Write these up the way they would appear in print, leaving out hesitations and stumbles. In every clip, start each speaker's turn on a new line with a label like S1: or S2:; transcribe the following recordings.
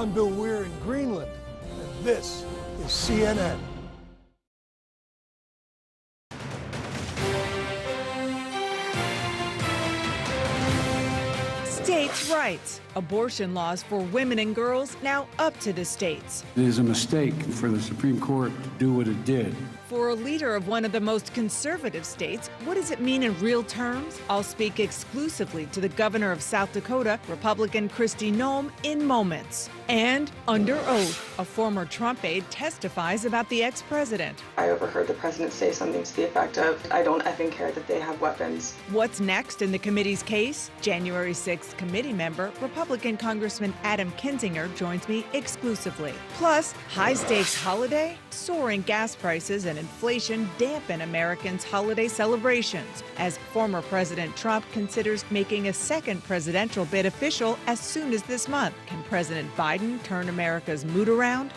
S1: I'm Bill Weir in Greenland, and this is CNN.
S2: States' rights. Abortion laws for women and girls now up to the states.
S3: It is a mistake for the Supreme Court to do what it did.
S2: For a leader of one of the most conservative states, what does it mean in real terms? I'll speak exclusively to the governor of South Dakota, Republican Kristi Noem, in moments. And under oath, a former Trump aide testifies about the ex-president.
S4: I overheard the president say something to the effect of, "I don't effing care that they have weapons."
S2: What's next in the committee's case? January 6th committee member, Republican Congressman Adam Kinzinger joins me exclusively. Plus, high-stakes holiday, soaring gas prices and inflation dampen Americans' holiday celebrations as former President Trump considers making a second presidential bid official as soon as this month. Can President Biden turn America's mood around?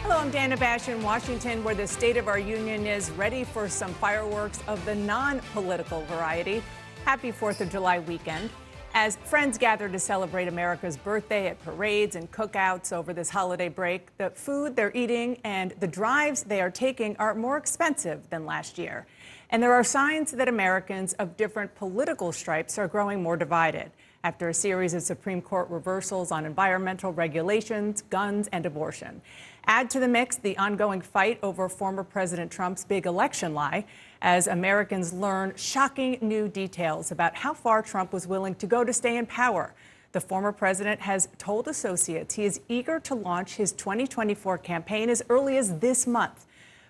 S2: Hello, I'm Dana Bash in Washington, where the State of our Union is ready for some fireworks of the non-political variety. Happy 4th of July weekend. As friends gather to celebrate America's birthday at parades and cookouts over this holiday break, the food they're eating and the drives they are taking are more expensive than last year. And there are signs that Americans of different political stripes are growing more divided after a series of Supreme Court reversals on environmental regulations, guns, and abortion. Add to the mix the ongoing fight over former President Trump's big election lie as Americans learn shocking new details about how far Trump was willing to go to stay in power. The former president has told associates he is eager to launch his 2024 campaign as early as this month.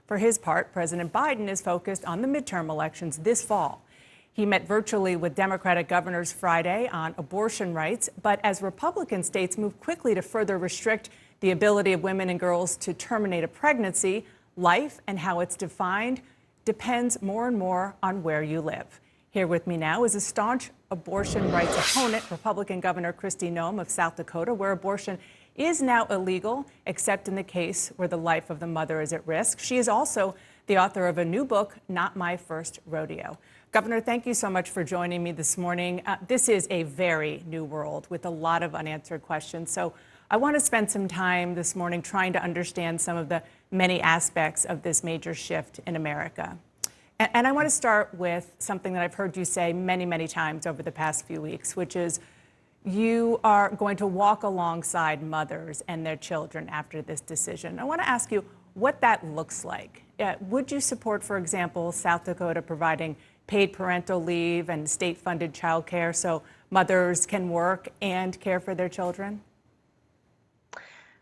S2: For his part, President Biden is focused on the midterm elections this fall. He met virtually with Democratic governors Friday on abortion rights, but as Republican states move quickly to further restrict the ability of women and girls to terminate a pregnancy, life and how it's defined depends more and more on where you live. Here with me now is a staunch abortion rights opponent, Republican Governor Kristi Noem of South Dakota, where abortion is now illegal, except in the case where the life of the mother is at risk. She is also the author of a new book, Not My First Rodeo. Governor, thank you so much for joining me this morning. This is a very new world with a lot of unanswered questions. So I want to spend some time this morning trying to understand some of the many aspects of this major shift in America. And I want to start with something that I've heard you say many, many times over the past few weeks, which is you are going to walk alongside mothers and their children after this decision. I want to ask you what that looks like. Would you support, for example, South Dakota providing paid parental leave and state-funded childcare so mothers can work and care for their children?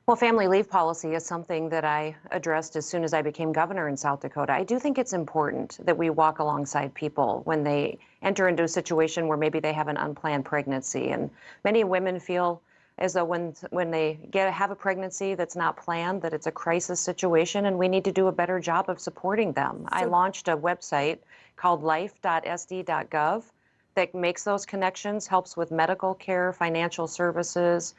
S5: Well, family leave policy is something that I addressed as soon as I became governor in South Dakota. I do think it's important that we walk alongside people when they enter into a situation where maybe they have an unplanned pregnancy. And many women feel as though when they have a pregnancy that's not planned, that it's a crisis situation, and we need to do a better job of supporting them. I launched a website called life.sd.gov that makes those connections, helps with medical care, financial services,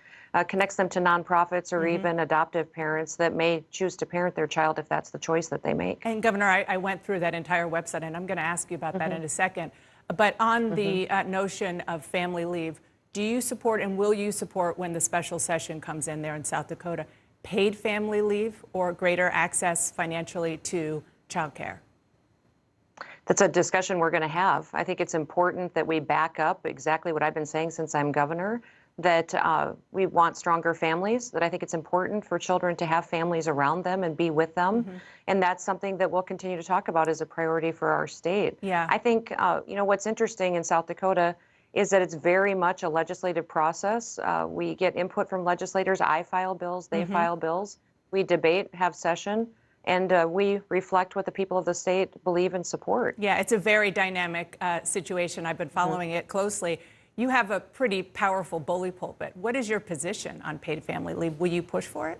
S5: connects them to nonprofits or even adoptive parents that may choose to parent their child if that's the choice that they make.
S2: And Governor, I went through that entire website, and I'm going to ask you about that in a second. But on the notion of family leave, do you support and will you support, when the special session comes in there in South Dakota, paid family leave or greater access financially to childcare?
S5: That's a discussion we're going to have. I think it's important that we back up exactly what I've been saying since I'm governor, that we want stronger families, that I think it's important for children to have families around them and be with them. And that's something that we'll continue to talk about as a priority for our state.
S2: Yeah.
S5: I think, what's interesting in South Dakota is that it's very much a legislative process. We get input from legislators. I file bills, they file bills. We debate, have session, and we reflect what the people of the state believe and support.
S2: Yeah, it's a very dynamic situation. I've been following it closely. You have a pretty powerful bully pulpit. What is your position on paid family leave? Will you push for it?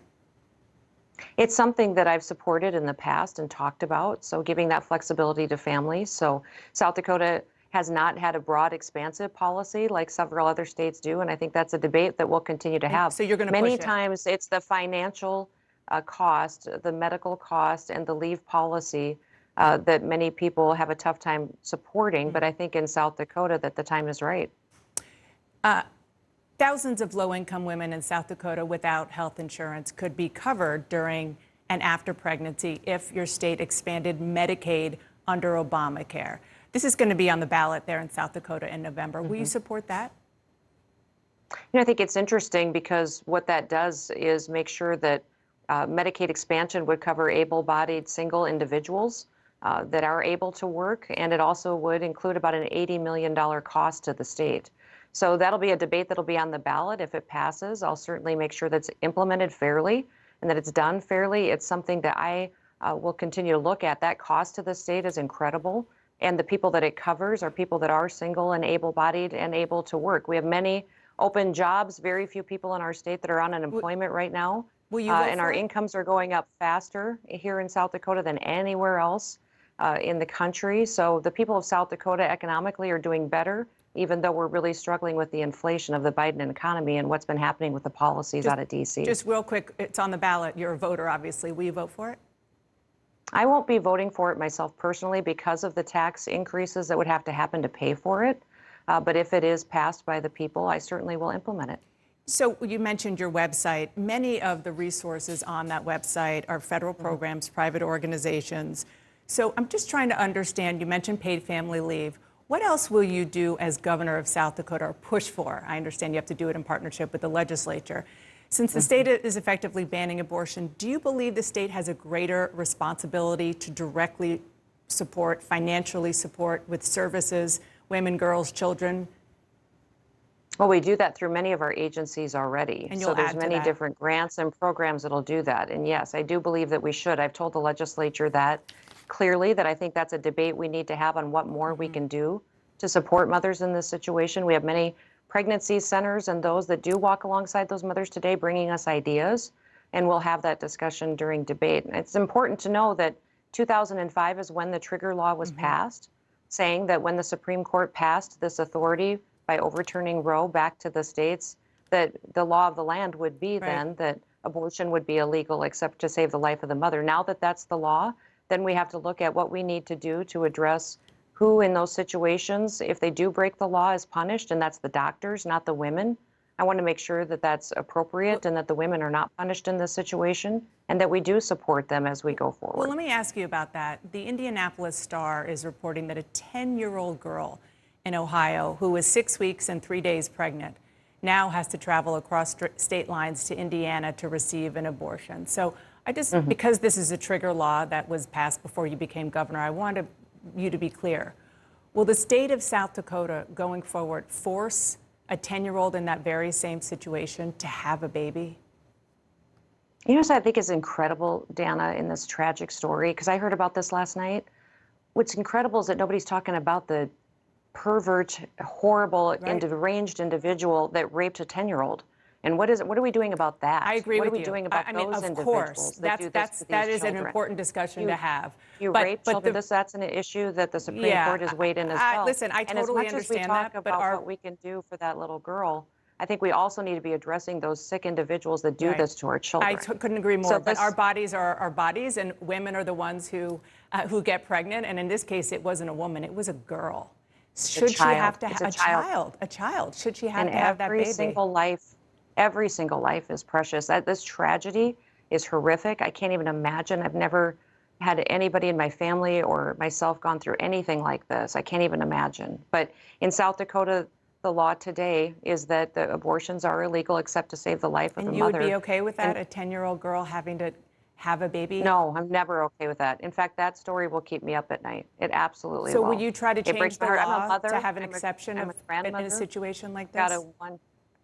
S5: It's something that I've supported in the past and talked about, so giving that flexibility to families. So South Dakota has not had a broad, expansive policy like several other states do, and I think that's a debate that we'll continue to have.
S2: So you're going to push
S5: Many
S2: it.
S5: times it's the financial cost, the medical cost, and the leave policy that many people have a tough time supporting. But I think in South Dakota that the time is right.
S2: Thousands of low-income women in South Dakota without health insurance could be covered during and after pregnancy if your state expanded Medicaid under Obamacare. This is going to be on the ballot there in South Dakota in November. Will you support that?
S5: I think it's interesting because what that does is make sure that Medicaid expansion would cover able-bodied single individuals that are able to work, and it also would include about an $80 million cost to the state. So that'll be a debate that'll be on the ballot. If it passes, I'll certainly make sure that's implemented fairly and that it's done fairly. It's something that I will continue to look at. That cost to the state is incredible, and the people that it covers are people that are single and able-bodied and able to work. We have many open jobs, very few people in our state that are on unemployment right now.
S2: Will you vote
S5: and
S2: for
S5: our
S2: it?
S5: incomes are going up faster here in South Dakota than anywhere else in the country. So the people of South Dakota economically are doing better, even though we're really struggling with the inflation of the Biden economy and what's been happening with the policies out of D.C.
S2: Just real quick, it's on the ballot. You're a voter, obviously. Will you vote for it?
S5: I won't be voting for it myself personally because of the tax increases that would have to happen to pay for it. But if it is passed by the people, I certainly will implement it.
S2: So you mentioned your website. Many of the resources on that website are federal programs, private organizations. So I'm just trying to understand, you mentioned paid family leave. What else will you do as governor of South Dakota or push for? I understand you have to do it in partnership with the legislature. Since the state is effectively banning abortion, do you believe the state has a greater responsibility to directly support, financially support with services, women, girls, children?
S5: Well, we do that through many of our agencies already.
S2: And
S5: so
S2: you'll
S5: there's
S2: add to
S5: many
S2: that.
S5: different grants and programs that'll do that. And yes, I do believe that we should. I've told the legislature that clearly, that I think that's a debate we need to have on what more we can do to support mothers in this situation. We have many pregnancy centers and those that do walk alongside those mothers today bringing us ideas, and we'll have that discussion during debate. And it's important to know that 2005 is when the trigger law was passed, saying that when the Supreme Court passed this authority by overturning Roe back to the states, that the law of the land would be then that abortion would be illegal except to save the life of the mother. Now that that's the law, then we have to look at what we need to do to address who in those situations, if they do break the law, is punished, and that's the doctors, not the women. I want to make sure that that's appropriate and that the women are not punished in this situation and that we do support them as we go forward.
S2: Well, let me ask you about that. The Indianapolis Star is reporting that a 10-year-old girl in Ohio who was 6 weeks and 3 days pregnant now has to travel across state lines to Indiana to receive an abortion. So I just, because this is a trigger law that was passed before you became governor, I wanted you to be clear. Will the state of South Dakota going forward force a 10-year-old in that very same situation to have a baby?
S5: You know what I think is incredible, Dana, in this tragic story, because I heard about this last night. What's incredible is that nobody's talking about the pervert, horrible, deranged individual that raped a 10-year-old. And what are we doing about that?
S2: I agree with you.
S5: What are we doing about those
S2: of course,
S5: individuals that do this to
S2: that
S5: these
S2: is an
S5: children?
S2: important discussion to have.
S5: You rape children. That's an issue that the Supreme Court has weighed in as well.
S2: Listen, I totally
S5: and as much
S2: understand
S5: as we talk
S2: that,
S5: about what we can do for that little girl, I think we also need to be addressing those sick individuals that do this to our children.
S2: I couldn't agree more.
S5: So
S2: but our bodies are our bodies, and women are the ones who get pregnant. And in this case, it wasn't a woman; it was a girl. Should she have to have a child? A child. Should she have to have that baby?
S5: Every single life is precious. This tragedy is horrific. I can't even imagine. I've never had anybody in my family or myself gone through anything like this. I can't even imagine. But in South Dakota, the law today is that the abortions are illegal except to save the life of the mother.
S2: And you would be okay with that, a 10-year-old girl having to have a baby?
S5: No, I'm never okay with that. In fact, that story will keep me up at night. It absolutely will.
S2: So will you try to change the law to have an exception in a situation like this?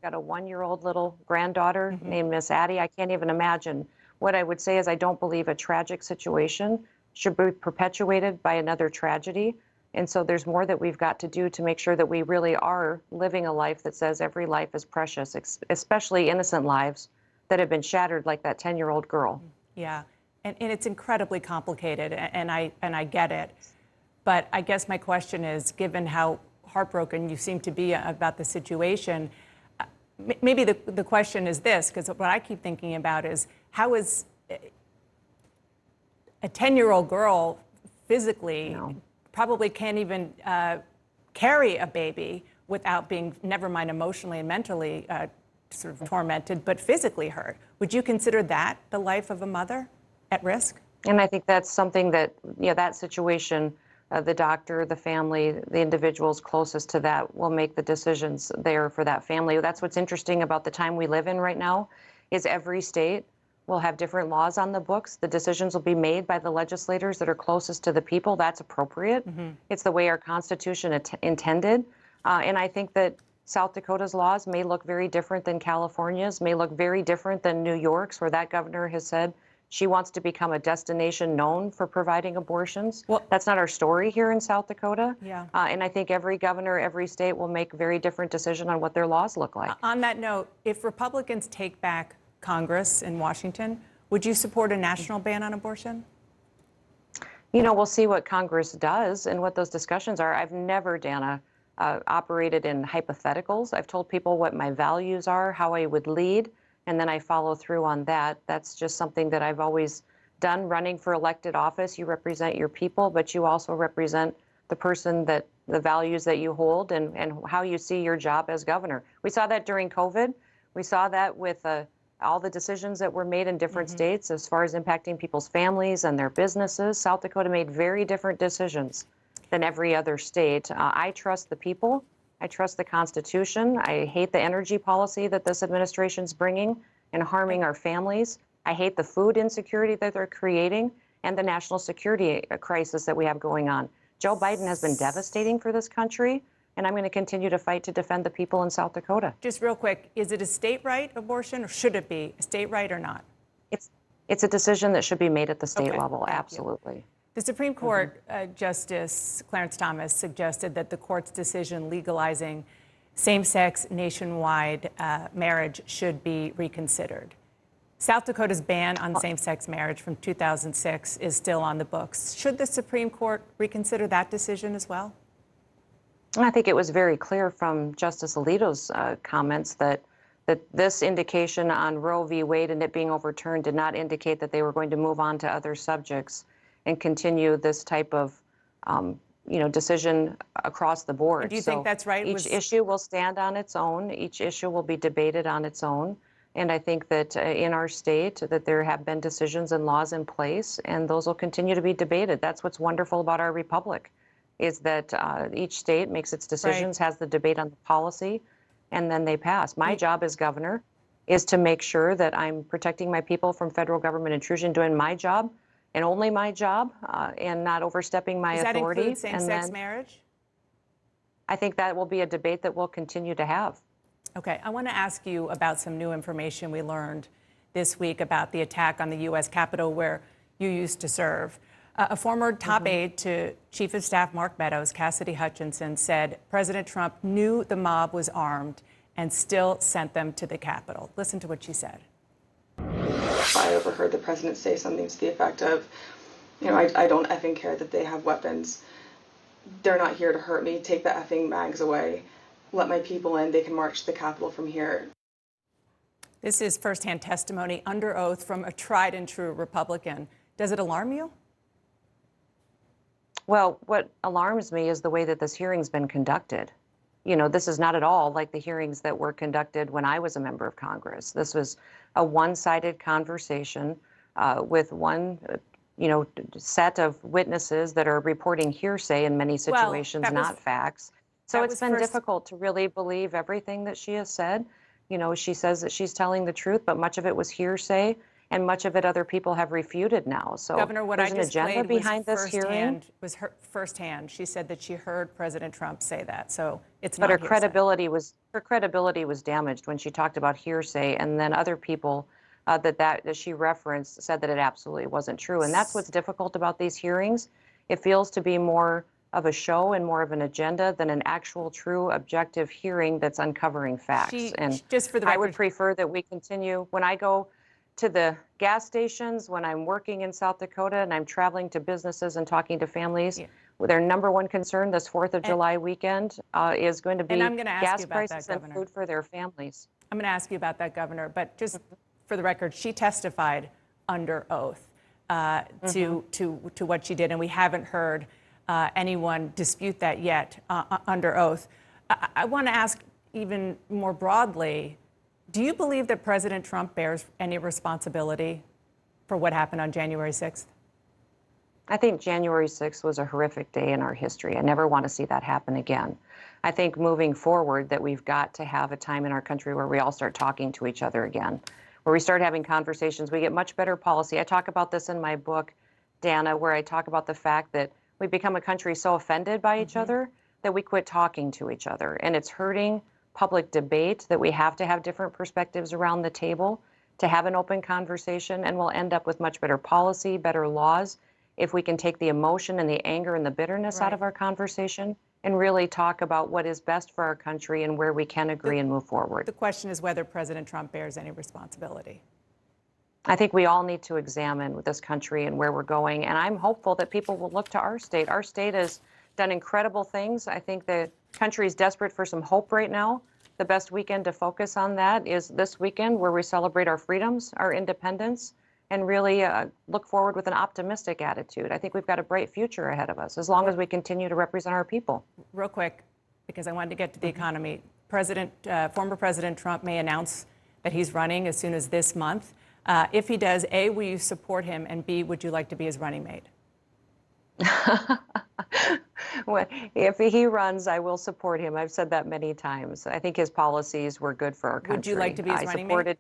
S5: Got a 1-year-old little granddaughter named Miss Addie. I can't even imagine. What I would say is I don't believe a tragic situation should be perpetuated by another tragedy. And so there's more that we've got to do to make sure that we really are living a life that says every life is precious, especially innocent lives that have been shattered like that 10-year-old girl.
S2: Yeah, and it's incredibly complicated, and I get it. But I guess my question is, given how heartbroken you seem to be about the situation, maybe the question is this, because what I keep thinking about is, how is a 10-year-old girl physically
S5: No.
S2: probably can't even carry a baby without being, never mind emotionally and mentally sort of tormented, but physically hurt. Would you consider that the life of a mother at risk?
S5: And I think that's something that, that situation, the doctor, the family, the individuals closest to that will make the decisions there for that family. That's what's interesting about the time we live in right now, is every state will have different laws on the books. The decisions will be made by the legislators that are closest to the people. That's appropriate. It's the way our Constitution intended. And I think that South Dakota's laws may look very different than California's, may look very different than New York's, where that governor has said she wants to become a destination known for providing abortions.
S2: Well,
S5: that's not our story here in South Dakota.
S2: Yeah.
S5: And I think every governor, every state will make a very different decision on what their laws look like.
S2: On that note, if Republicans take back Congress in Washington, would you support a national ban on abortion?
S5: We'll see what Congress does and what those discussions are. I've never, Dana, operated in hypotheticals. I've told people what my values are, how I would lead, and then I follow through on that. That's just something that I've always done. Running for elected office, you represent your people, but you also represent the person that the values that you hold and how you see your job as governor. We saw that during COVID. We saw that with all the decisions that were made in different states as far as impacting people's families and their businesses. South Dakota made very different decisions than every other state. I trust the people. I trust the Constitution. I hate the energy policy that this administration's bringing and harming our families. I hate the food insecurity that they're creating and the national security crisis that we have going on. Joe Biden has been devastating for this country, and I'm going to continue to fight to defend the people in South Dakota.
S2: Just real quick, is it a state right, abortion, or should it be a state right or not?
S5: It's a decision that should be made at the state
S2: Okay,
S5: level,
S2: thank you.
S5: absolutely.
S2: The Supreme Court Justice Clarence Thomas suggested that the court's decision legalizing same-sex nationwide marriage should be reconsidered. South Dakota's ban on same-sex marriage from 2006 is still on the books. Should the Supreme Court reconsider that decision as well?
S5: I think it was very clear from Justice Alito's comments that this indication on Roe v. Wade and it being overturned did not indicate that they were going to move on to other subjects and continue this type of, decision across the board.
S2: Do you think that's right?
S5: Each issue will stand on its own. Each issue will be debated on its own. And I think that in our state that there have been decisions and laws in place, and those will continue to be debated. That's what's wonderful about our republic, is that each state makes its decisions, has the debate on the policy, and then they pass. My job as governor is to make sure that I'm protecting my people from federal government intrusion, doing my job and only my job, and not overstepping my authority.
S2: Does that include same-sex marriage?
S5: I think that will be a debate that we'll continue to have.
S2: Okay, I want to ask you about some new information we learned this week about the attack on the U.S. Capitol where you used to serve. A former top aide to Chief of Staff Mark Meadows, Cassidy Hutchinson, said President Trump knew the mob was armed and still sent them to the Capitol. Listen to what she said.
S4: I overheard the president say something to the effect of, I don't effing care that they have weapons. They're not here to hurt me. Take the effing mags away. Let my people in. They can march to the Capitol from here.
S2: This is firsthand testimony under oath from a tried and true Republican. Does it alarm you?
S5: Well, what alarms me is the way that this hearing's been conducted. This is not at all like the hearings that were conducted when I was a member of Congress. This was a one-sided conversation with one, set of witnesses that are reporting hearsay in many situations, not facts. So it's been difficult to really believe everything that she has said. She says that she's telling the truth, but much of it was hearsay, and much of it other people have refuted now. So
S2: Governor, what
S5: there's
S2: I
S5: an
S2: just
S5: agenda
S2: played
S5: behind this hearing.
S2: Was her firsthand. She said that she heard President Trump say that. So it's
S5: But
S2: not
S5: her credibility was damaged when she talked about hearsay, and then other people that she referenced said that it absolutely wasn't true. And that's what's difficult about these hearings. It feels to be more of a show and more of an agenda than an actual, true, objective hearing that's uncovering facts.
S2: Just for the record,
S5: I would prefer that we continue. When I go to the gas stations, when I'm working in South Dakota and I'm traveling to businesses and talking to families, their number one concern this 4th of July weekend is going to be gas prices and food for their families.
S2: I'm going to ask you about that, Governor, but just for the record, she testified under oath. to what she did, and we haven't heard anyone dispute that yet under oath. I want to ask even more broadly, do you believe that President Trump bears any responsibility for what happened on January 6th?
S5: I think January 6th was a horrific day in our history. I never want to see that happen again. I think moving forward that we've got to have a time in our country where we all start talking to each other again, where we start having conversations, we get much better policy. I talk about this in my book, Dana, where I talk about the fact that we become a country so offended by each other that we quit talking to each other. And it's hurting public debate that we have to have different perspectives around the table to have an open conversation, and we'll end up with much better policy, better laws, if we can take the emotion and the anger and the bitterness out of our conversation and really talk about what is best for our country and where we can agree and move forward.
S2: The question is whether President Trump bears any responsibility.
S5: I think we all need to examine this country and where we're going, and I'm hopeful that people will look to our state. Our state has done incredible things. I think the country is desperate for some hope right now. The best weekend to focus on that is this weekend, where we celebrate our freedoms, our independence, and really look forward with an optimistic attitude. I think we've got a bright future ahead of us as long as we continue to represent our people.
S2: Real quick, because I wanted to get to the economy. Former President Trump may announce that he's running as soon as this month. If he does, A, will you support him? And B, would you like to be his running mate?
S5: Well, if he runs, I will support him. I've said that many times. I think his policies were good for our country.
S2: Would you like to be his running mate?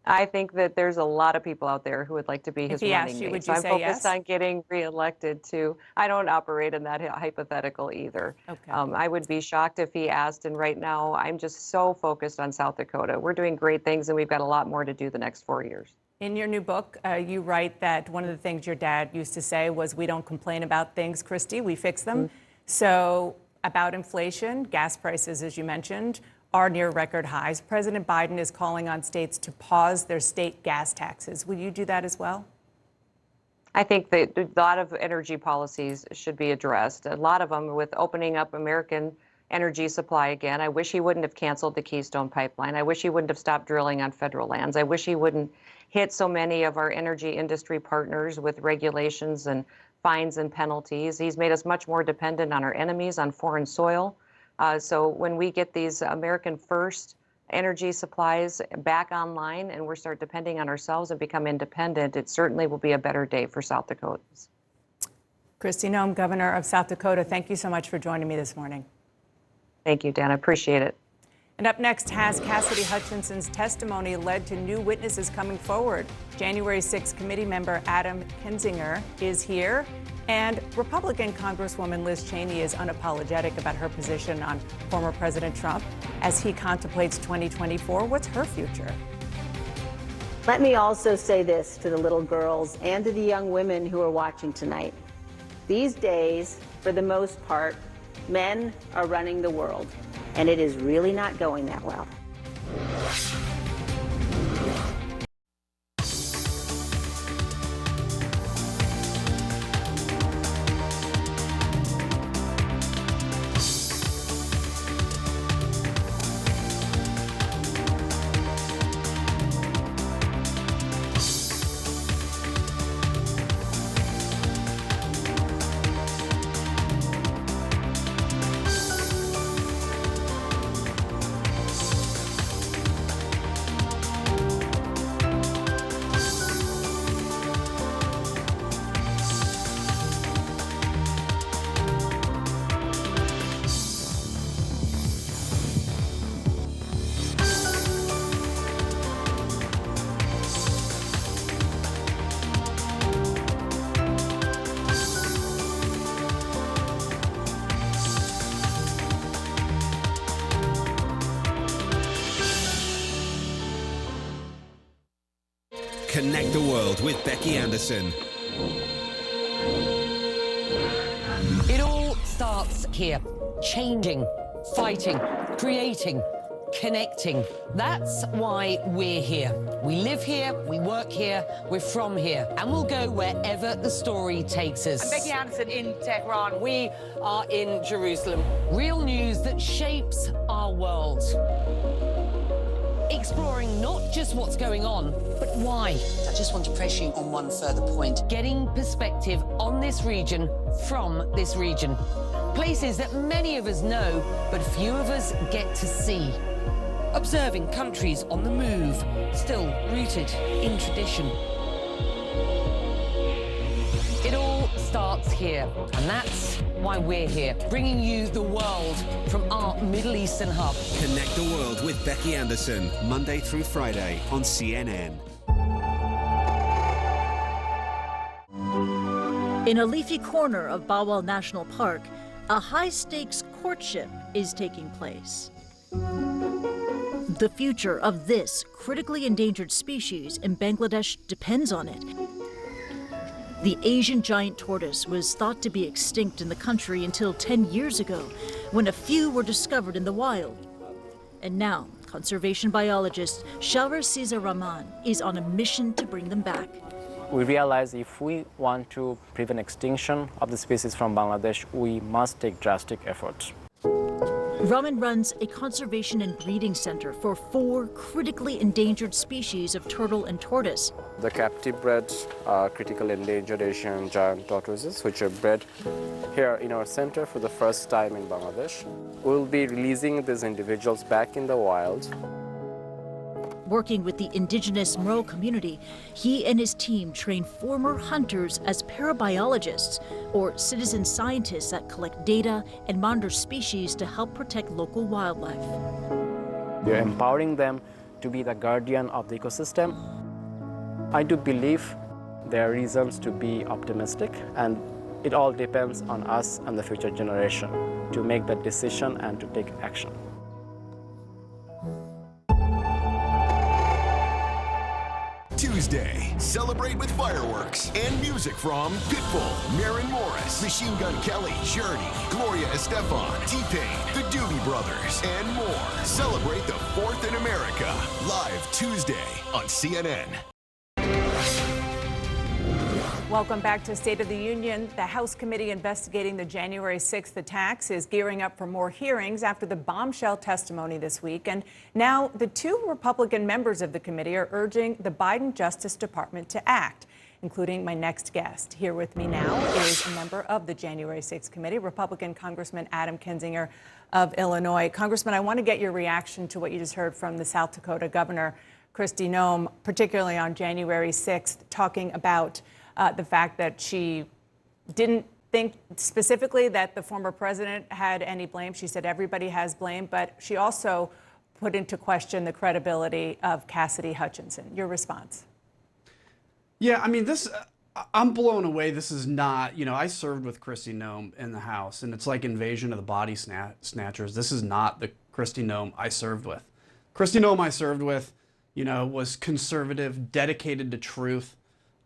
S5: I think that there's a lot of people out there who would like to be his running mate.
S2: Would
S5: so
S2: you
S5: I'm
S2: say
S5: focused
S2: yes?
S5: on getting reelected too. I don't operate in that hypothetical either.
S2: Okay.
S5: I would be shocked if he asked. And right now, I'm just so focused on South Dakota. We're doing great things, and we've got a lot more to do the next 4 years.
S2: In your new book, you write that one of the things your dad used to say was, we don't complain about things, Christy, we fix them. Mm-hmm. So about inflation, gas prices, as you mentioned, are near record highs. President Biden is calling on states to pause their state gas taxes. Will you do that as well?
S5: I think that a lot of energy policies should be addressed. A lot of them with opening up American energy supply again. I wish he wouldn't have canceled the Keystone Pipeline. I wish he wouldn't have stopped drilling on federal lands. I wish he wouldn't hit so many of our energy industry partners with regulations and fines and penalties. He's made us much more dependent on our enemies, on foreign soil. So when we get these American first energy supplies back online and we start depending on ourselves and become independent, it certainly will be a better day for South Dakotans.
S2: Kristi Noem, Governor of South Dakota, thank you so much for joining me this morning.
S5: Thank you, Dan. I appreciate it.
S2: And up next, has Cassidy Hutchinson's testimony led to new witnesses coming forward? January 6th committee member Adam Kinzinger is here, and Republican Congresswoman Liz Cheney is unapologetic about her position on former President Trump as he contemplates 2024. What's her future?
S6: Let me also say this to the little girls and to the young women who are watching tonight. These days, for the most part, men are running the world, and it is really not going that well.
S7: Connect the world with Becky Anderson.
S8: It all starts here. Changing, fighting, creating, connecting. That's why we're here. We live here, we work here, we're from here, and we'll go wherever the story takes us.
S9: I'm Becky Anderson in Tehran. We are in Jerusalem.
S8: Real news that shapes our world. exploring not just what's going on, but why.
S9: I just want to press you on one further point.
S8: Getting perspective on this region from this region. Places that many of us know, but few of us get to see. Observing countries on the move, still rooted in tradition. It all starts here, and that's why we're here, bringing you the world from our Middle Eastern hub.
S7: Connect the world with Becky Anderson, Monday through Friday on CNN.
S10: In a leafy corner of Bawal National Park, a high-stakes courtship is taking place. The future of this critically endangered species in Bangladesh depends on it. The Asian giant tortoise was thought to be extinct in the country until 10 years ago, when a few were discovered in the wild. And now, conservation biologist Shawar Siza Rahman is on a mission to bring them back.
S11: We realize if we want to prevent extinction of the species from Bangladesh, we must take drastic efforts.
S10: Rahman runs a conservation and breeding center for 4 critically endangered species of turtle and tortoise.
S11: The captive bred critical endangered Asian giant tortoises, which are bred here in our center for the first time in Bangladesh. We'll be releasing these individuals back in the wild.
S10: Working with the indigenous Merle community, he and his team train former hunters as parabiologists, or citizen scientists that collect data and monitor species to help protect local wildlife.
S11: We're empowering them to be the guardian of the ecosystem. I do believe there are reasons to be optimistic, and it all depends on us and the future generation to make that decision and to take action.
S12: Tuesday, celebrate with fireworks and music from Pitbull, Maren Morris, Machine Gun Kelly, Journey, Gloria Estefan, T-Pain, the Doobie Brothers, and more. Celebrate the 4th in America, live Tuesday on CNN.
S2: Welcome back to State of the Union. The House committee investigating the January 6th attacks is gearing up for more hearings after the bombshell testimony this week. And now the 2 Republican members of the committee are urging the Biden Justice Department to act, including my next guest. Here with me now is a member of the January 6th committee, Republican Congressman Adam Kinzinger of Illinois. Congressman, I want to get your reaction to what you just heard from the South Dakota Governor, Kristi Noem, particularly on January 6th, talking about the fact that she didn't think specifically that the former president had any blame. She said everybody has blame, but she also put into question the credibility of Cassidy Hutchinson. Your response?
S13: Yeah, I mean, I'm blown away. This is not, I served with Kristi Noem in the House, and it's like Invasion of the Body Snatchers. This is not the Kristi Noem I served with. Kristi Noem I served with, was conservative, dedicated to truth.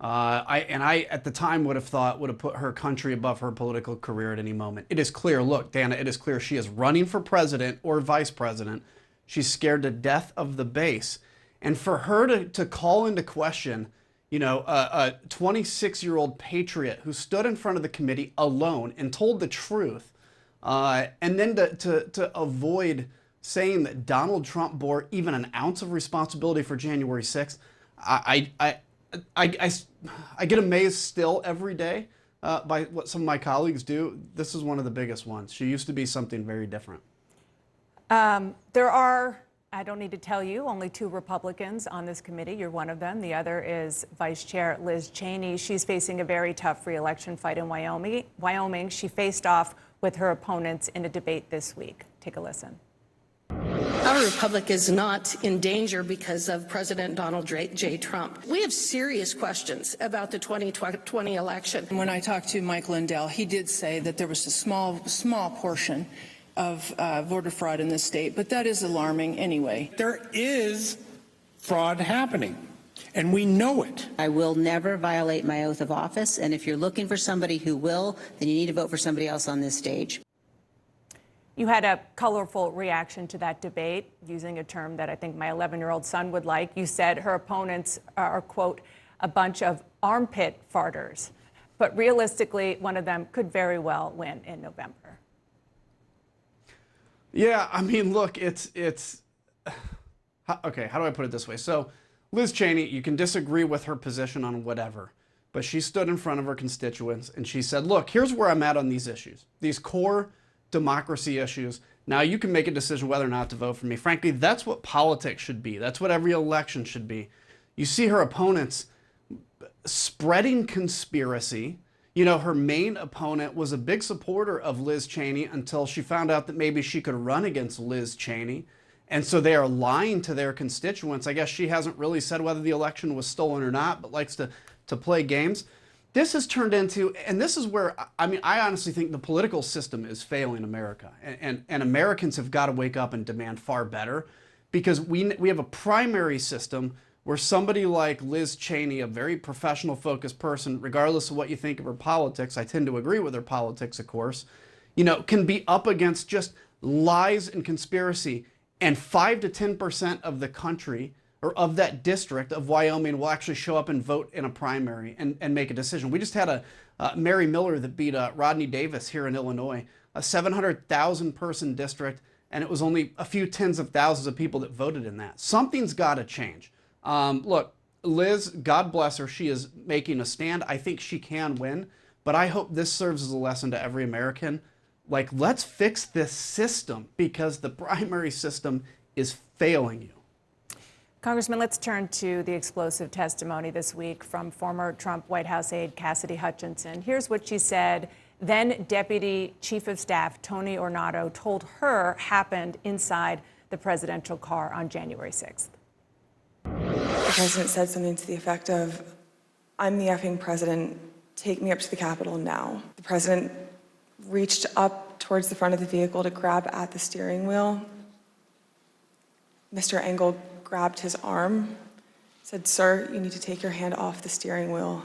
S13: I at the time would have put her country above her political career at any moment. It is clear, look, Dana, it is clear she is running for president or vice president. She's scared to death of the base. And for her to call into question, a 26-year-old patriot who stood in front of the committee alone and told the truth, and then to avoid saying that Donald Trump bore even an ounce of responsibility for January 6th, I get amazed still every day by what some of my colleagues do. This is one of the biggest ones. She used to be something very different.
S2: There are, I don't need to tell you, only 2 Republicans on this committee. You're one of them. The other is Vice Chair Liz Cheney. She's facing a very tough re-election fight in Wyoming. She faced off with her opponents in a debate this week. Take a listen.
S14: Our republic is not in danger because of President Donald J. Trump. We have serious questions about the 2020 election.
S15: When I talked to Mike Lindell, he did say that there was a small portion of voter fraud in this state, but that is alarming anyway.
S16: There is fraud happening, and we know it.
S6: I will never violate my oath of office, and if you're looking for somebody who will, then you need to vote for somebody else on this stage.
S2: You had a colorful reaction to that debate, using a term that I think my 11-year-old son would like. You said her opponents are, quote, a bunch of armpit farters. But realistically, one of them could very well win in November.
S13: Yeah, I mean, look, it's okay, how do I put it this way? So Liz Cheney, you can disagree with her position on whatever, but she stood in front of her constituents and she said, look, here's where I'm at on these issues, these core democracy issues. Now you can make a decision whether or not to vote for me. Frankly, that's what politics should be. That's what every election should be. You see her opponents spreading conspiracy. You know, her main opponent was a big supporter of Liz Cheney until she found out that maybe she could run against Liz Cheney. And so they are lying to their constituents. I guess she hasn't really said whether the election was stolen or not, but likes to play games. This has turned into, and this is where, I mean, I honestly think the political system is failing America. And Americans have got to wake up and demand far better, because we have a primary system where somebody like Liz Cheney, a very professional, focused person, regardless of what you think of her politics, I tend to agree with her politics, of course, you know, can be up against just lies and conspiracy, and 5 to 10% of the country, or of that district of Wyoming, will actually show up and vote in a primary and make a decision. We just had a Mary Miller that beat Rodney Davis here in Illinois, a 700,000 person district, and it was only a few tens of thousands of people that voted in that. Something's got to change. Look, Liz, God bless her, she is making a stand. I think she can win, but I hope this serves as a lesson to every American. Like, let's fix this system, because the primary system is failing you.
S2: Congressman, let's turn to the explosive testimony this week from former Trump White House aide Cassidy Hutchinson. Here's what she said then Deputy Chief of Staff Tony Ornato told her happened inside the presidential car on January 6th.
S4: The president said something to the effect of, "I'm the effing president, take me up to the Capitol now." The president reached up towards the front of the vehicle to grab at the steering wheel. Mr. Engel grabbed his arm, said, "Sir, you need to take your hand off the steering wheel.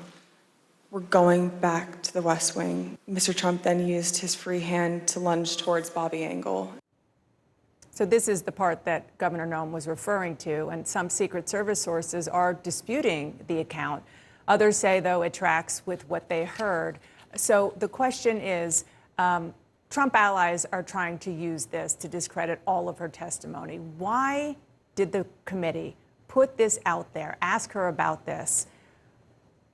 S4: We're going back to the West Wing." Mr. Trump then used his free hand to lunge towards Bobby Engel.
S2: So this is the part that Governor Noem was referring to, and some Secret Service sources are disputing the account. Others say, though, it tracks with what they heard. So the question is, Trump allies are trying to use this to discredit all of her testimony. Why did the committee put this out there, ask her about this,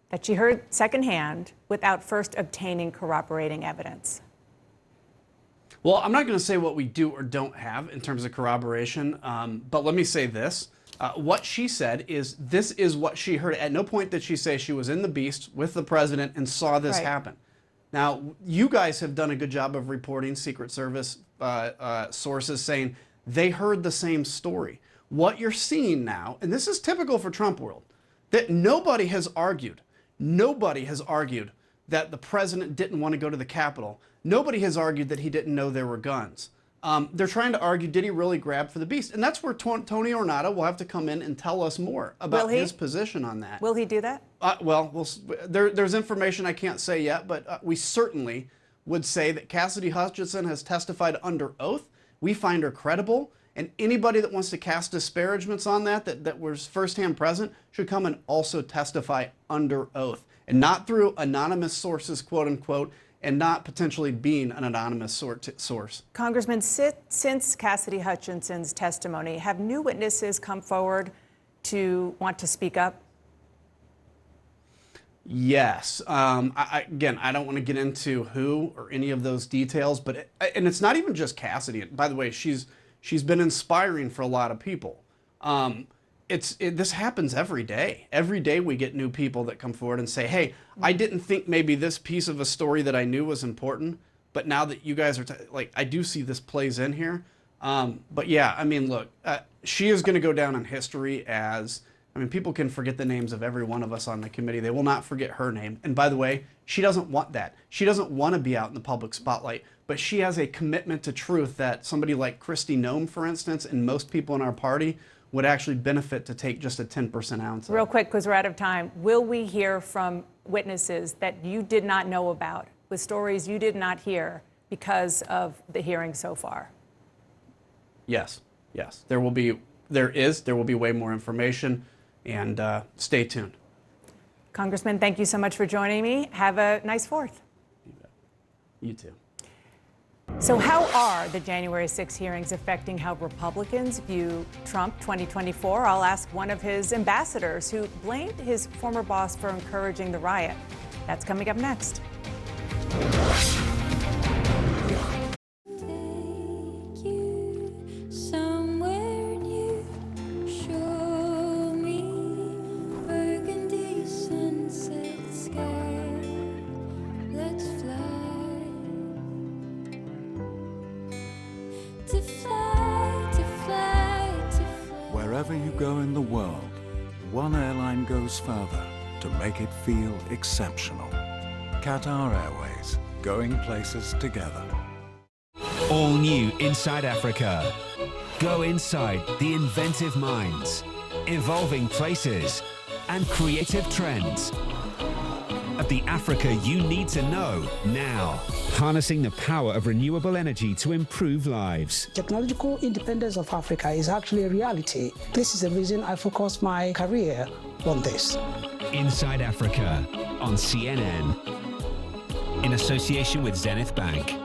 S2: that she heard secondhand without first obtaining corroborating evidence?
S13: Well, I'm not going to say what we do or don't have in terms of corroboration, but let me say this. What she said is this is what she heard. At no point did she say she was in the Beast with the president and saw this happen. Now, you guys have done a good job of reporting Secret Service sources saying they heard the same story. What you're seeing now, and this is typical for Trump world, that nobody has argued that the president didn't want to go to the Capitol. Nobody has argued that he didn't know there were guns. They're trying to argue, did he really grab for the Beast? And that's where Tony Ornato will have to come in and tell us more about his position on that.
S2: Will he do that?
S13: There's information I can't say yet, but we certainly would say that Cassidy Hutchinson has testified under oath. We find her credible. And anybody that wants to cast disparagements on that was firsthand present should come and also testify under oath, and not through anonymous sources, quote unquote, and not potentially being an anonymous source.
S2: Congressman, since Cassidy Hutchinson's testimony, have new witnesses come forward to want to speak up?
S13: Yes. Again, I don't want to get into who or any of those details, but and it's not even just Cassidy. By the way, she's been inspiring for a lot of people. This happens every day. Every day we get new people that come forward and say, hey, I didn't think maybe this piece of a story that I knew was important, but now that you guys are, I do see this plays in here. But yeah, I mean, look, she is going to go down in history as, I mean, people can forget the names of every one of us on the committee. They will not forget her name. And by the way, she doesn't want that. She doesn't want to be out in the public spotlight, but she has a commitment to truth that somebody like Kristi Noem, for instance, and most people in our party would actually benefit to take just a 10% ounce.
S2: Real quick, because we're out of time, will we hear from witnesses that you did not know about, with stories you did not hear because of the hearing so far?
S13: Yes, yes. There will be way more information, and stay tuned.
S2: Congressman, thank you so much for joining me. Have a nice 4th.
S13: You bet. You too.
S2: So how are the January 6 hearings affecting how Republicans view Trump 2024? I'll ask one of his ambassadors who blamed his former boss for encouraging the riot. That's coming up next.
S17: Wherever you go in the world, one airline goes further to make it feel exceptional. Qatar Airways, going places together.
S7: All new Inside Africa. Go inside the inventive minds, evolving places, and creative trends of the Africa you need to know now. Harnessing the power of renewable energy to improve lives.
S18: Technological independence of Africa is actually a reality. This is the reason I focused my career on this.
S7: Inside Africa on CNN, in association with Zenith Bank.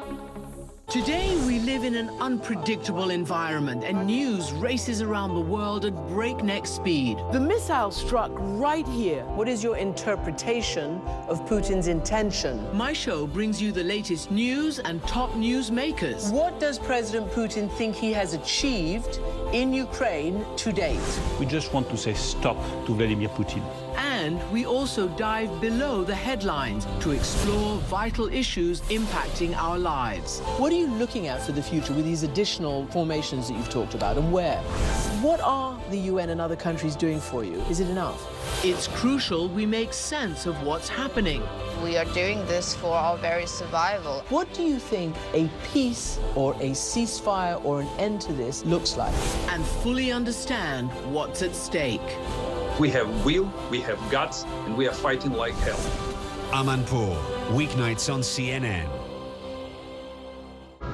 S19: Today, we live in an unpredictable environment, and news races around the world at breakneck speed.
S20: The missile struck right here. What is your interpretation of Putin's intention?
S19: My show brings you the latest news and top news makers.
S20: What does President Putin think he has achieved in Ukraine to date?
S21: We just want to say stop to Vladimir Putin.
S19: And we also dive below the headlines to explore vital issues impacting our lives.
S20: What are you looking at for the future with these additional formations that you've talked about, and where? What are the UN and other countries doing for you? Is it enough?
S19: It's crucial we make sense of what's happening.
S22: We are doing this for our very survival.
S20: What do you think a peace or a ceasefire or an end to this looks like?
S19: And fully understand what's at stake.
S23: We have will, we have guts, and we are fighting like hell.
S7: Amanpour, weeknights on CNN.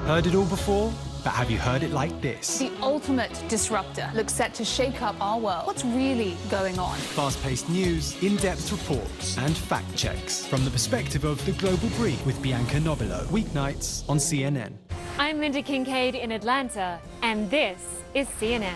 S24: Heard it all before? But have you heard it like this?
S25: The ultimate disruptor looks set to shake up our world. What's really going on?
S24: Fast-paced news, in-depth reports, and fact checks from the perspective of The Global Brief with Bianca Nobilo. Weeknights on CNN.
S26: I'm Linda Kincaid in Atlanta, and this is CNN.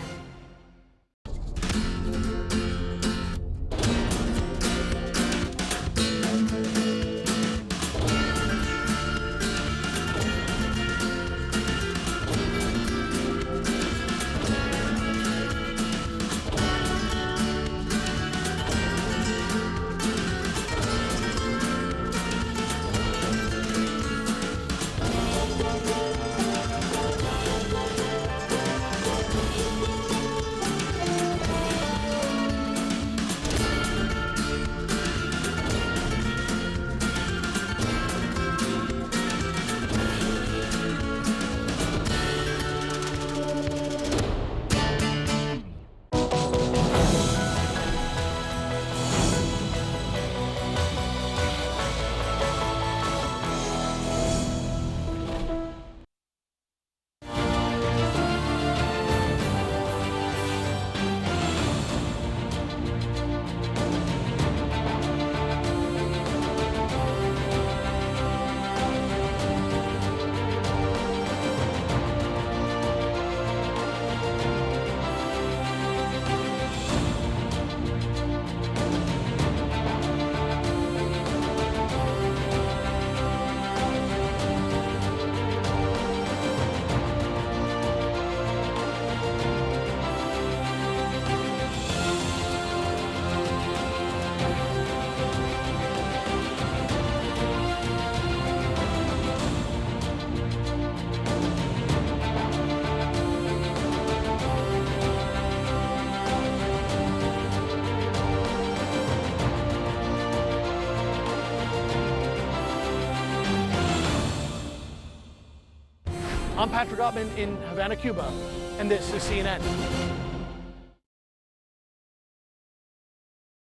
S27: I'm Patrick Ottman in Havana, Cuba, and this is CNN.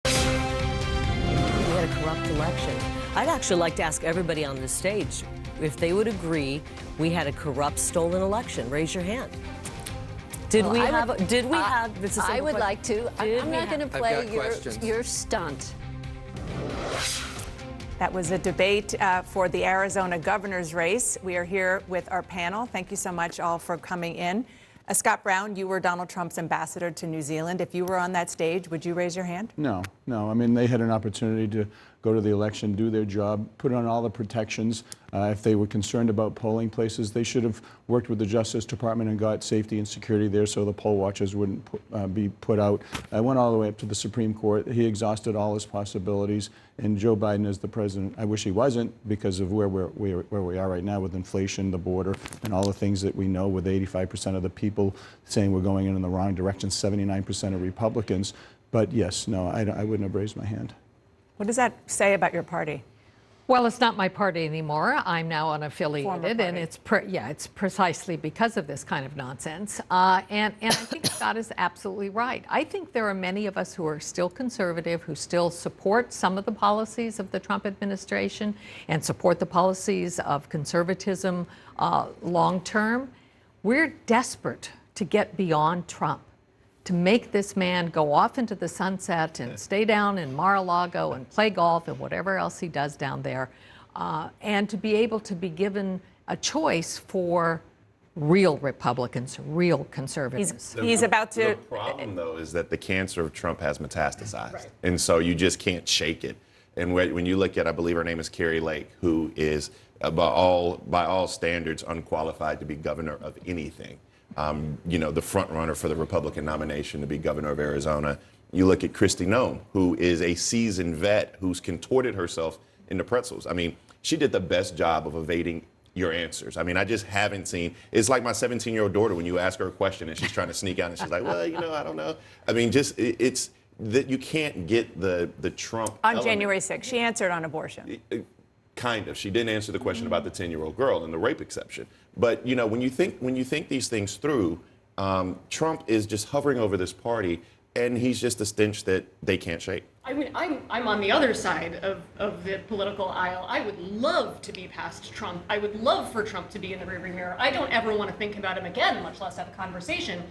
S28: We had a corrupt election. I'd actually like to ask everybody on this stage if they would agree we had a corrupt, stolen election. Raise your hand. Did we have? This is
S29: I would like to. I'm not going to play
S30: your
S29: stunt.
S2: That was a debate for the Arizona governor's race. We are here with our panel. Thank you so much all for coming in. Scott Brown, you were Donald Trump's ambassador to New Zealand. If you were on that stage, would you raise your hand?
S1: No. I mean, they had an opportunity to go to the election, do their job, put on all the protections. If they were concerned about polling places, they should have worked with the Justice Department and got safety and security there so the poll watchers wouldn't be put out. I went all the way up to the Supreme Court. He exhausted all his possibilities, and Joe Biden is the president. I wish he wasn't, because of where we are right now with inflation, the border, and all the things that we know, with 85% of the people saying we're going in the wrong direction, 79% of Republicans. But yes, no, I wouldn't have raised my hand.
S2: What does that say about your party?
S3: Well, it's not my party anymore. I'm now unaffiliated, and it's precisely because of this kind of nonsense. And I think Scott is absolutely right. I think there are many of us who are still conservative, who still support some of the policies of the Trump administration and support the policies of conservatism long term. We're desperate to get beyond Trump, to make this man go off into the sunset and stay down in Mar-a-Lago and play golf and whatever else he does down there, and to be able to be given a choice for real Republicans, real conservatives.
S2: He's about to...
S5: The problem, though, is that the cancer of Trump has metastasized. Right. And so you just can't shake it. And when you look at, I believe her name is Carrie Lake, who is, by all standards, unqualified to be governor of anything. The front runner for the Republican nomination to be governor of Arizona. You look at Kristi Noem, who is a seasoned vet who's contorted herself into pretzels. I mean, she did the best job of evading your answers. I mean, I just haven't seen, it's like my 17-year-old daughter when you ask her a question and she's trying to sneak out and she's like, well, I don't know. I mean, it's that you can't get the Trump
S2: On
S5: element.
S2: January 6th, she answered on abortion.
S5: Kind of. She didn't answer the question about the 10-year-old girl and the rape exception. But, when you think these things through, Trump is just hovering over this party, and he's just a stench that they can't shake.
S8: I mean, I'm on the other side of the political aisle. I would love to be past Trump. I would love for Trump to be in the rearview mirror. I don't ever want to think about him again, much less have a conversation.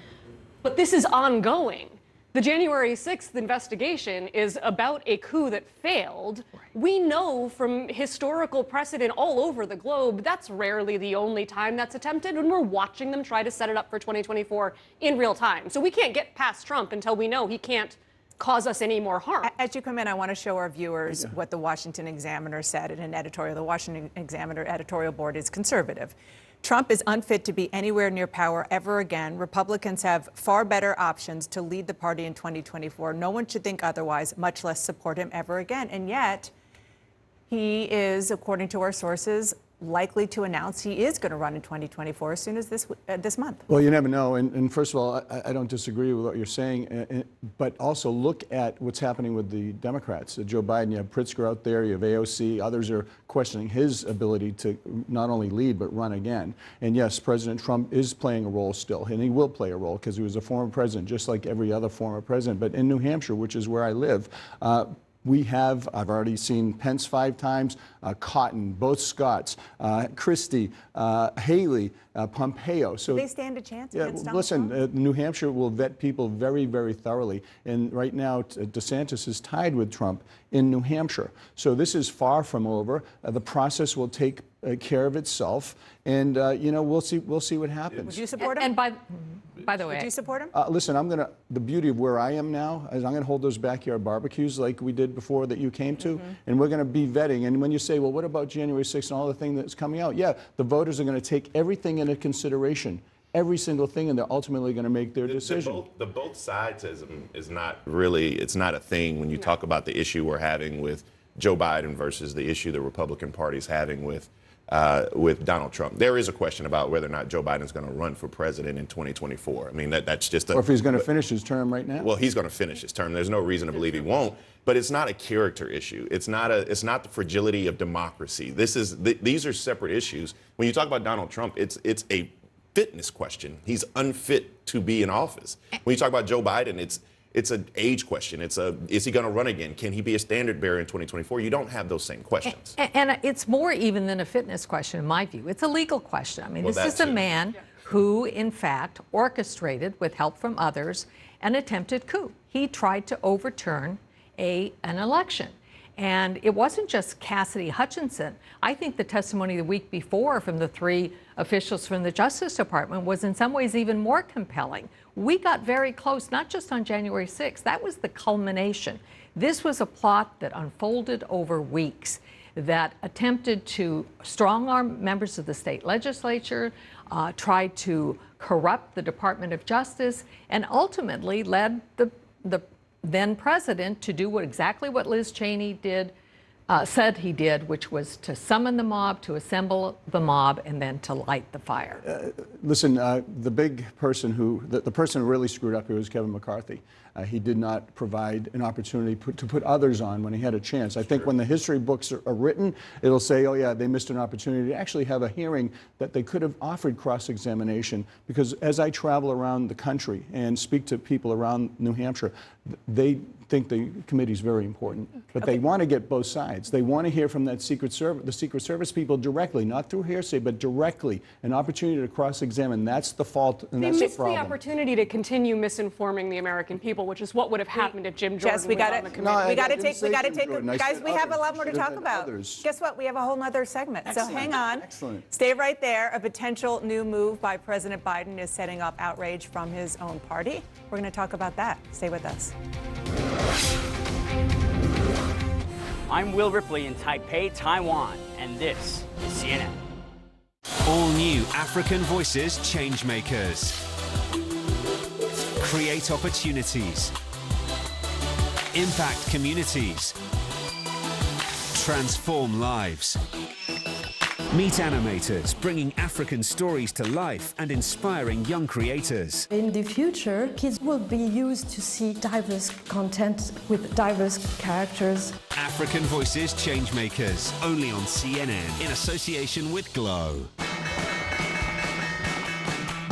S8: But this is ongoing. The January 6th investigation is about a coup that failed. Right. We know from historical precedent all over the globe that's rarely the only time that's attempted, and we're watching them try to set it up for 2024 in real time. So we can't get past Trump until we know he can't cause us any more harm.
S2: As you come in, I want to show our viewers what the Washington Examiner said in an editorial. The Washington Examiner editorial board is conservative. Trump is unfit to be anywhere near power ever again. Republicans have far better options to lead the party in 2024. No one should think otherwise, much less support him ever again. And yet, he is, according to our sources, likely to announce he is going to run in 2024 as soon as this month.
S1: Well, you never know. And first of all, I don't disagree with what you're saying. But also look at what's happening with the Democrats. Joe Biden, you have Pritzker out there, you have AOC. Others are questioning his ability to not only lead, but run again. And yes, President Trump is playing a role still, and he will play a role because he was a former president, just like every other former president. But in New Hampshire, which is where I live, I've already seen Pence 5 times, Cotton, both Scotts, Christie, Haley, Pompeo. So
S2: do they stand a chance against Donald
S1: Trump? New Hampshire will vet people very, very thoroughly. And right now, DeSantis is tied with Trump in New Hampshire. So this is far from over. The process will take care of itself, and we'll see what happens.
S2: Would you support him?
S3: And by the way,
S2: would you support him?
S1: Listen, the beauty of where I am now is I'm going to hold those backyard barbecues like we did before that you came to, and we're going to be vetting. And when you say, well, what about January 6th and all the things that's coming out? Yeah, the voters are going to take everything into consideration, every single thing, and they're ultimately going to make their decision.
S5: The both sidesism is not really, it's not a thing when you talk about the issue we're having with Joe Biden versus the issue the Republican Party is having with Donald Trump. There is a question about whether or not Joe Biden's going to run for president in 2024. I mean, that's just
S1: or if he's going to finish his term right now.
S5: Well, he's going to finish his term. There's no reason to believe he won't. But it's not a character issue. It's not the fragility of democracy. These are separate issues. When you talk about Donald Trump, it's a fitness question. He's unfit to be in office. When you talk about Joe Biden, it's an age question. Is he going to run again? Can he be a standard bearer in 2024? You don't have those same questions.
S3: And it's more even than a fitness question, in my view. It's a legal question. I mean, this is a man who, in fact, orchestrated, with help from others, an attempted coup. He tried to overturn an election. And it wasn't just Cassidy Hutchinson. I think the testimony the week before from the 3 officials from the Justice Department was in some ways even more compelling. We got very close, not just on January 6th. That was the culmination. This was a plot that unfolded over weeks, that attempted to strong-arm members of the state legislature, tried to corrupt the Department of Justice, and ultimately led the then president to do exactly what Liz Cheney did, said he did, which was to summon the mob, to assemble the mob, and then to light the fire.
S1: Listen, the big person the person who really screwed up here was Kevin McCarthy. He did not provide an opportunity to put others on when he had a chance. I think when the history books are written, it'll say, oh yeah, they missed an opportunity to actually have a hearing that they could have offered cross-examination. Because as I travel around the country and speak to people around New Hampshire, they think the committee is very important, but they want to get both sides. They want to hear from that the Secret Service people directly, not through hearsay, but directly, an opportunity to cross-examine. That's the fault, and that's the problem.
S6: They missed the opportunity to continue misinforming the American people, which is what would have happened if Jim Jordan was on the committee.
S1: No,
S2: we got to take,
S1: Jordan.
S2: guys, we have a lot more to
S1: Should have
S2: talk
S1: been
S2: about.
S1: others.
S2: Guess what? We have a whole nother segment.
S1: Excellent.
S2: So hang on.
S1: Excellent.
S2: Stay right there. A potential new move by President Biden is setting up outrage from his own party. We're going to talk about that. Stay with us.
S9: I'm Will Ripley in Taipei, Taiwan, and this is CNN.
S7: All new African Voices Changemakers. Create opportunities. Impact communities. Transform lives. Meet animators bringing African stories to life and inspiring young creators.
S10: In the future, kids will be used to see diverse content with diverse characters.
S7: African Voices Changemakers, only on CNN in association with Glow.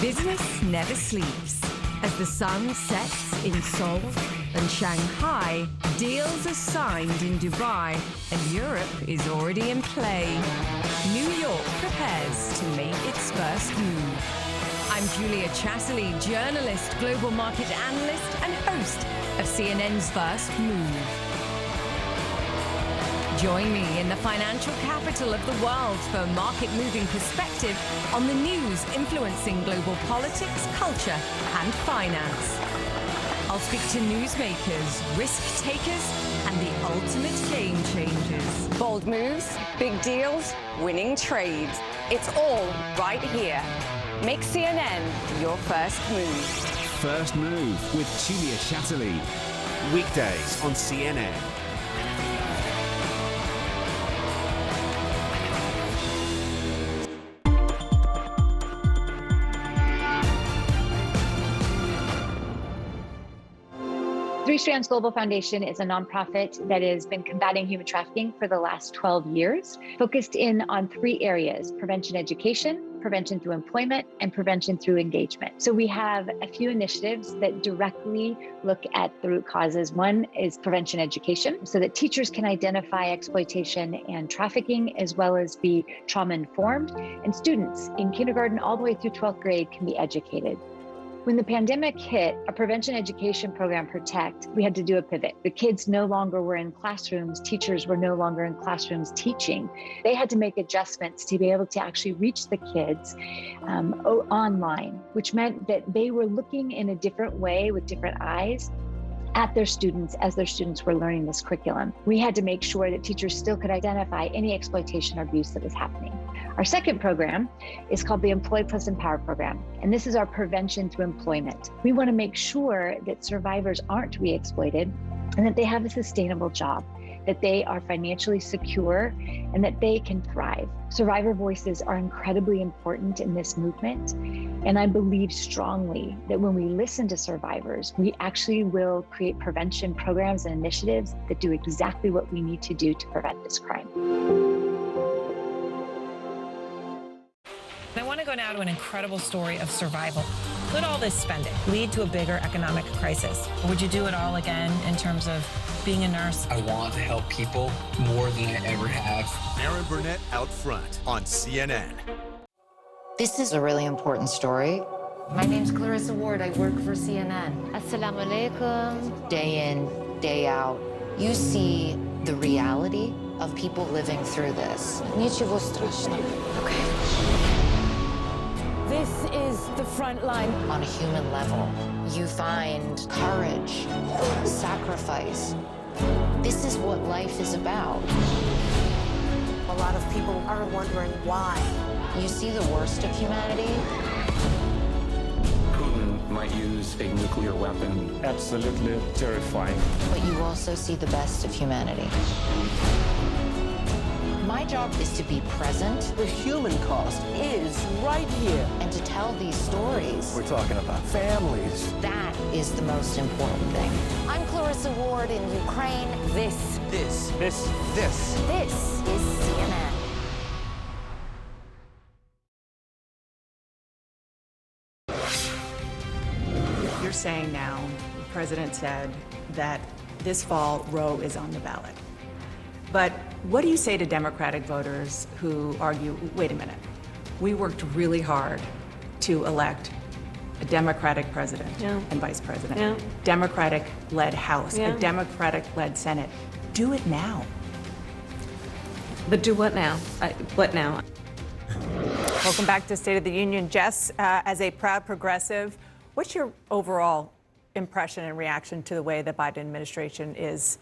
S11: Business never sleeps. As the sun sets in Seoul and Shanghai, deals are signed in Dubai, and Europe is already in play. New York prepares to make its first move. I'm Julia Chatterley, journalist, global market analyst, and host of CNN's First Move. Join me in the financial capital of the world for a market-moving perspective on the news influencing global politics, culture, and finance. I'll speak to newsmakers, risk takers, and the ultimate game changers.
S12: Bold moves, big deals, winning trades. It's all right here. Make CNN your first move.
S7: First Move with Julia Chatterley. Weekdays on CNN.
S14: Three Strands Global Foundation is a nonprofit that has been combating human trafficking for the last 12 years, focused in on 3 areas: prevention education, prevention through employment, and prevention through engagement. So we have a few initiatives that directly look at the root causes. One is prevention education, so that teachers can identify exploitation and trafficking, as well as be trauma-informed, and students in kindergarten all the way through 12th grade can be educated. When the pandemic hit, our prevention education program, Protect, we had to do a pivot. The kids no longer were in classrooms. Teachers were no longer in classrooms teaching. They had to make adjustments to be able to actually reach the kids online, which meant that they were looking in a different way with different eyes at their students as their students were learning this curriculum. We had to make sure that teachers still could identify any exploitation or abuse that was happening. Our second program is called the Employ Plus Empower program, and this is our prevention through employment. We want to make sure that survivors aren't re-exploited and that they have a sustainable job, that they are financially secure, and that they can thrive. Survivor voices are incredibly important in this movement, and I believe strongly that when we listen to survivors, we actually will create prevention programs and initiatives that do exactly what we need to do to prevent this crime.
S15: I want to go now to an incredible story of survival. Could all this spending lead to a bigger economic crisis? Or would you do it all again in terms of being a nurse?
S16: I want to help people more than I ever have.
S29: Aaron Burnett out front on CNN.
S30: This is a really important story. My name's Clarissa Ward. I work for CNN.
S26: Assalamu alaikum.
S30: Day in, day out, you see the reality of people living through this. Ничего страшного. Okay.
S10: This is the front line.
S30: On a human level, you find courage, sacrifice. This is what life is about.
S10: A lot of people are wondering why.
S30: You see the worst of humanity.
S16: Putin might use a nuclear weapon. Absolutely terrifying.
S30: But you also see the best of humanity. My job is to be present.
S10: The human cost is right here.
S30: And to tell these stories.
S10: We're talking about families.
S30: That is the most important thing. I'm Clarissa Ward in Ukraine.
S10: This
S30: is CNN.
S4: You're saying now, the president said that this fall Roe is on the ballot. But what do you say to Democratic voters who argue, wait a minute, we worked really hard to elect a Democratic president and vice president, Democratic-led House, a Democratic-led Senate. Do it now.
S13: But do what now? What now?
S2: Welcome back to State of the Union. Jess, as a proud progressive, what's your overall impression and reaction to the way the Biden administration is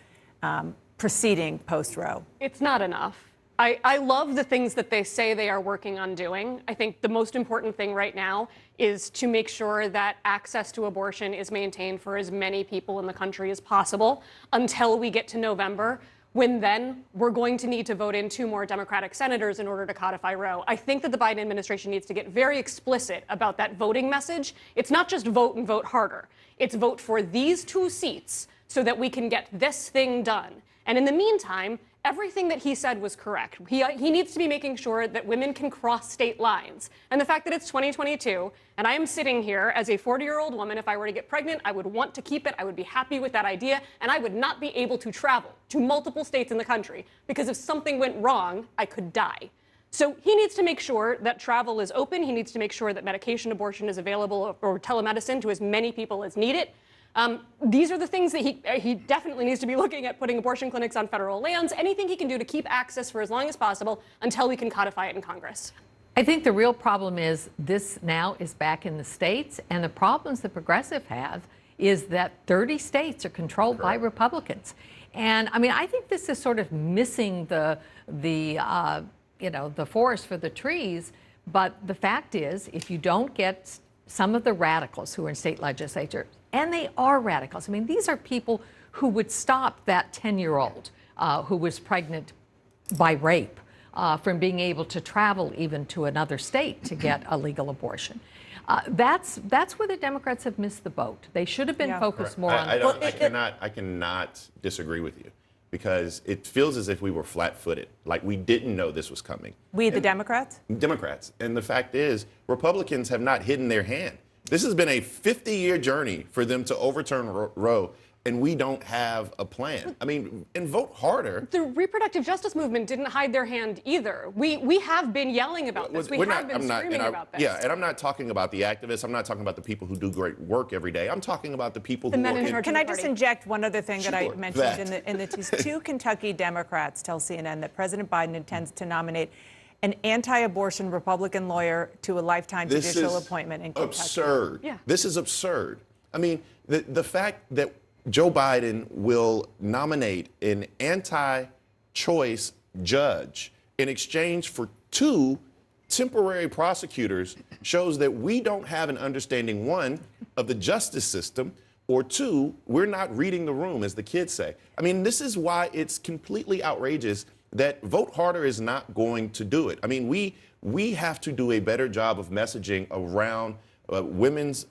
S2: proceeding post-Roe?
S6: It's not enough. I love the things that they say they are working on doing. I think the most important thing right now is to make sure that access to abortion is maintained for as many people in the country as possible until we get to November, when then we're going to need to vote in 2 more Democratic senators in order to codify Roe. I think that the Biden administration needs to get very explicit about that voting message. It's not just vote and vote harder. It's vote for these 2 seats so that we can get this thing done. And in the meantime, everything that he said was correct. He needs to be making sure that women can cross state lines. And the fact that it's 2022, and I am sitting here as a 40-year-old woman, if I were to get pregnant, I would want to keep it. I would be happy with that idea, and I would not be able to travel to multiple states in the country because if something went wrong, I could die. So he needs to make sure that travel is open. He needs to make sure that medication abortion is available or telemedicine to as many people as need it. These are the things that he definitely needs to be looking at, putting abortion clinics on federal lands, anything he can do to keep access for as long as possible until we can codify it in Congress.
S3: I think the real problem is this now is back in the states, and the problems the progressive have is that 30 states are controlled by Republicans. And I mean, I think this is sort of missing the forest for the trees. But the fact is, if you don't get some of the radicals who are in state legislatures, and they are radicals. I mean, these are people who would stop that 10-year-old who was pregnant by rape from being able to travel even to another state to get a legal abortion. That's where the Democrats have missed the boat. They should have been focused more on.
S5: I cannot disagree with you, because it feels as if we were flat-footed, like we didn't know this was coming.
S2: We, the Democrats?
S5: Democrats. And the fact is, Republicans have not hidden their hand. This has been a 50-year journey for them to overturn Roe, and we don't have a plan. I mean, and vote harder.
S6: The reproductive justice movement didn't hide their hand either. We have been yelling about this. We have been screaming about this.
S5: Yeah, and I'm not talking about the activists. I'm not talking about the people who do great work every day. I'm talking about the people who
S2: men in charge. Can I just inject one other thing that I mentioned
S5: that.
S2: in the 2 Kentucky Democrats tell CNN that President Biden intends to nominate an anti-abortion Republican lawyer to a lifetime judicial appointment in Kentucky.
S5: Absurd. Yeah. This is absurd. I mean, the fact that Joe Biden will nominate an anti-choice judge in exchange for 2 temporary prosecutors shows that we don't have an understanding, 1, of the justice system, or 2, we're not reading the room, as the kids say. I mean, this is why it's completely outrageous that vote harder is not going to do it. I mean, we have to do a better job of messaging around women's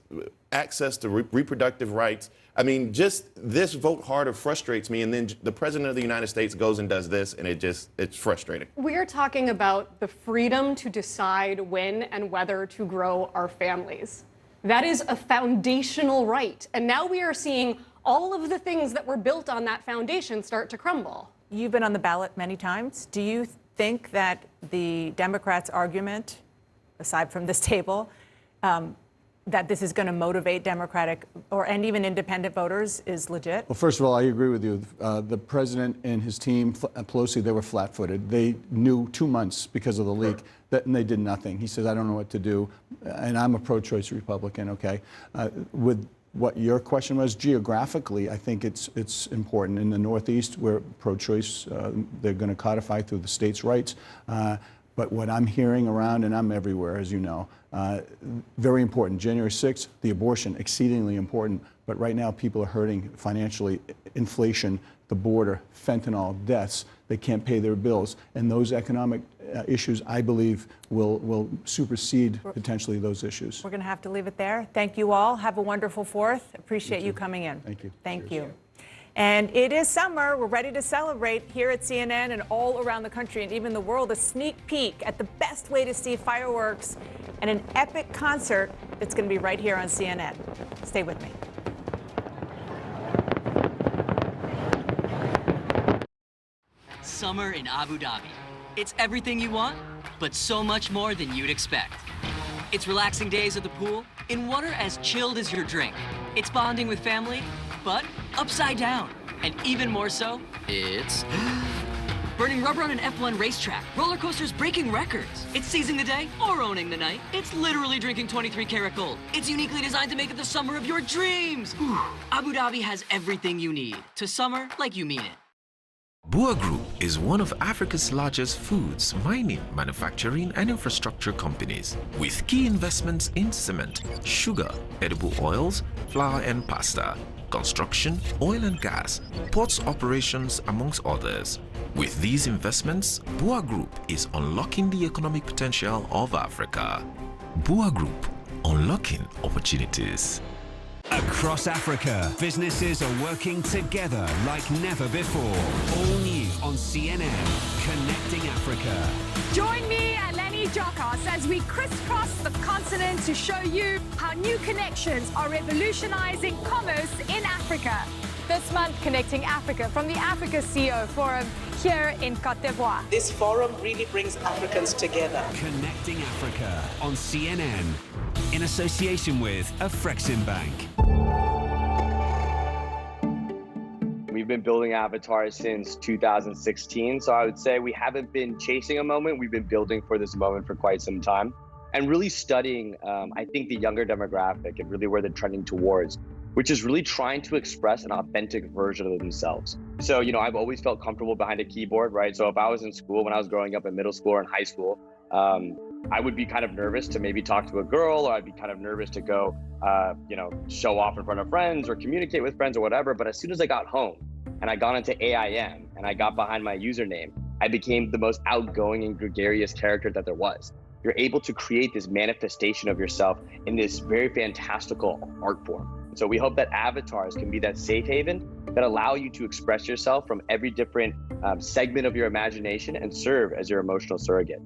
S5: access to reproductive rights. I mean, just this vote harder frustrates me, and then the president of the United States goes and does this, and it's frustrating.
S6: We are talking about the freedom to decide when and whether to grow our families. That is a foundational right, and now we are seeing all of the things that were built on that foundation start to crumble.
S2: You've been on the ballot many times. Do you think that the Democrats' argument, aside from this table, that this is going to motivate Democratic and even independent voters is legit?
S1: Well, first of all, I agree with you. The president and his team, Pelosi, they were flat-footed. They knew 2 months because of the leak, and they did nothing. He says, I don't know what to do, and I'm a pro-choice Republican, okay? With what your question was, geographically, I think it's important. In the Northeast, we're pro-choice. They're going to codify through the states' rights. But what I'm hearing around, and I'm everywhere, as you know, very important. January 6th, the abortion, exceedingly important. But right now, people are hurting financially. Inflation, the border, fentanyl, deaths. They can't pay their bills. And those economic issues, I believe, will supersede potentially those issues.
S2: We're going to have to leave it there. Thank you all. Have a wonderful 4th. Appreciate you coming in.
S1: Thank you.
S2: Thank you. And it is summer. We're ready to celebrate here at CNN and all around the country and even the world. A sneak peek at the best way to see fireworks and an epic concert that's going to be right here on CNN. Stay with me.
S17: Summer in Abu Dhabi. It's everything you want, but so much more than you'd expect. It's relaxing days at the pool in water as chilled as your drink. It's bonding with family, but upside down. And even more so, it's burning rubber on an F1 racetrack, roller coasters breaking records. It's seizing the day or owning the night. It's literally drinking 23 karat gold. It's uniquely designed to make it the summer of your dreams. Abu Dhabi has everything you need to summer like you mean it.
S18: Bua Group is one of Africa's largest foods, mining, manufacturing and infrastructure companies, with key investments in cement, sugar, edible oils, flour and pasta, construction, oil and gas, ports operations, amongst others. With these investments, Bua Group is unlocking the economic potential of Africa. Bua Group, unlocking opportunities.
S7: Across Africa, businesses are working together like never before. All new on CNN, Connecting Africa.
S26: Join me, Eleni Jokos, as we crisscross the continent to show you how new connections are revolutionizing commerce in Africa. This month, Connecting Africa from the Africa CEO Forum here in Côte d'Ivoire.
S19: This forum really brings Africans together.
S7: Connecting Africa on CNN, in association with Afreximbank.
S20: We've been building Avatar since 2016, so I would say we haven't been chasing a moment. We've been building for this moment for quite some time and really studying, I think, the younger demographic and really where they're trending towards, which is really trying to express an authentic version of themselves. So, you know, I've always felt comfortable behind a keyboard, right? So if I was in school, when I was growing up in middle school or in high school, I would be kind of nervous to maybe talk to a girl, or I'd be kind of nervous to go, you know, show off in front of friends or communicate with friends or whatever. But as soon as I got home and I got into AIM and I got behind my username, I became the most outgoing and gregarious character that there was. You're able to create this manifestation of yourself in this very fantastical art form. So we hope that avatars can be that safe haven that allow you to express yourself from every different segment of your imagination and serve as your emotional surrogate.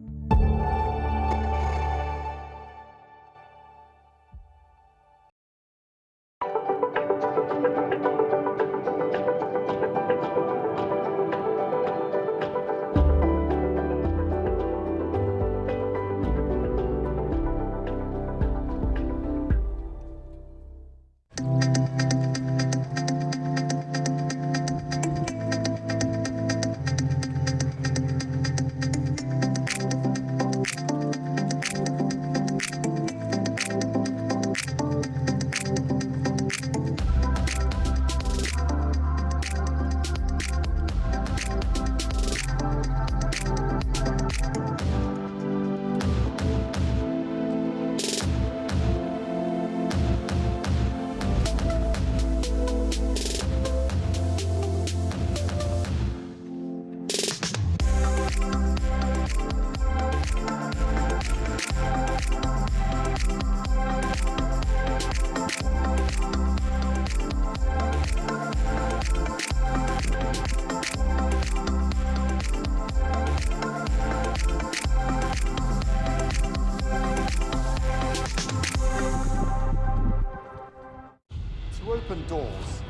S21: To open doors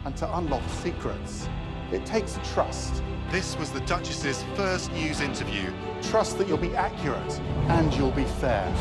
S21: and to unlock secrets, it takes trust.
S22: This was the Duchess's first news interview.
S21: Trust that you'll be accurate and you'll be fair.